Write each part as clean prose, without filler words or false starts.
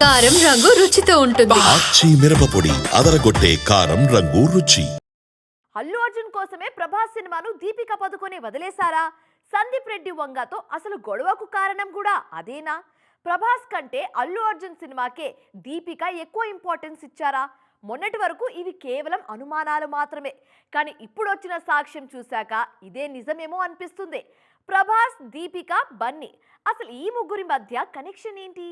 కారం రంగు రుచితో ఉంటుంది. ఆచి మిరపపొడి అదరగొట్టే కారం రంగు రుచి. అల్లు అర్జున్ కోసమే ప్రభాస్ సినిమాను దీపిక పదుకొని వదిలేశారా? సందీప్ రెడ్డి వంగతో అసలు గొడవకు కారణం కూడా అదేనా? ప్రభాస్ కంటే అల్లు అర్జున్ సినిమాకే దీపిక ఎక్కువ ఇంపార్టెన్స్ ఇచ్చారా? మొన్నటి వరకు ఇవి కేవలం అనుమానాలు మాత్రమే, కానీ ఇప్పుడు వచ్చిన సాక్ష్యం చూశాక ఇదే నిజమేమో అనిపిస్తుంది. ప్రభాస్, దీపిక, బన్నీ, అసలు ఈ ముగ్గురి మధ్య కనెక్షన్ ఏంటి?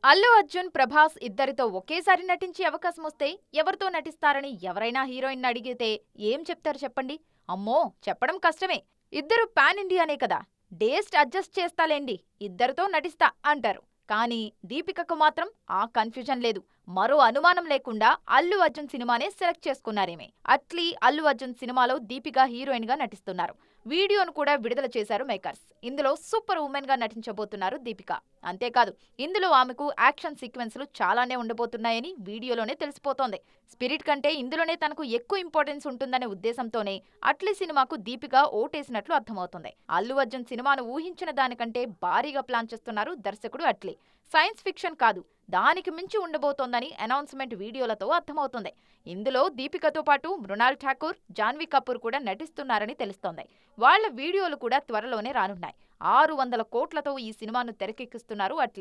అల్లు అర్జున్, ప్రభాస్ ఇద్దరితో ఒకేసారి నటించే అవకాశం వస్తే ఎవరితో నటిస్తారని ఎవరైనా హీరోయిన్ అడిగితే ఏం చెప్తారు చెప్పండి? అమ్మో, చెప్పడం కష్టమే. ఇద్దరు పాన్ ఇండియానే కదా, డేస్ట్ అడ్జస్ట్ చేస్తాలేండి, ఇద్దరితో నటిస్తా అంటారు. కానీ దీపికకు మాత్రం ఆ కన్ఫ్యూజన్ లేదు. మరో అనుమానం లేకుండా అల్లు అర్జున్ సినిమానే సెలెక్ట్ చేసుకున్నారేమే. అట్లీ అల్లు అర్జున్ సినిమాలో దీపిక హీరోయిన్ గా నటిస్తున్నారు. వీడియోను కూడా విడుదల చేశారు మేకర్స్. ఇందులో సూపర్ ఉమెన్ గా నటించబోతున్నారు దీపిక. అంతేకాదు, ఇందులో ఆమెకు యాక్షన్ సీక్వెన్స్లు చాలానే ఉండబోతున్నాయని వీడియోలోనే తెలిసిపోతోంది. స్పిరిట్ కంటే ఇందులోనే తనకు ఎక్కువ ఇంపార్టెన్స్ ఉంటుందనే ఉద్దేశంతోనే అట్లీ సినిమాకు దీపిక ఓటేసినట్లు అర్థమవుతుంది. అల్లు అర్జున్ సినిమాను ఊహించిన దానికంటే భారీగా ప్లాన్ చేస్తున్నారు దర్శకుడు అట్లీ. సైన్స్ ఫిక్షన్ కాదు, దానికి మించి ఉండబోతోందని అనౌన్స్మెంట్ వీడియోలతో అర్థమవుతుంది. ఇందులో దీపికతో పాటు మృణాల్ ఠాకూర్, జాన్వీ కపూర్ కూడా నటిస్తున్నారని తెలుస్తోంది. వాళ్ల వీడియోలు కూడా త్వరలోనే రానున్నాయి. 600 కోట్లతో ఈ సినిమాను తెరకెక్కిస్తున్నారు అట్లీ.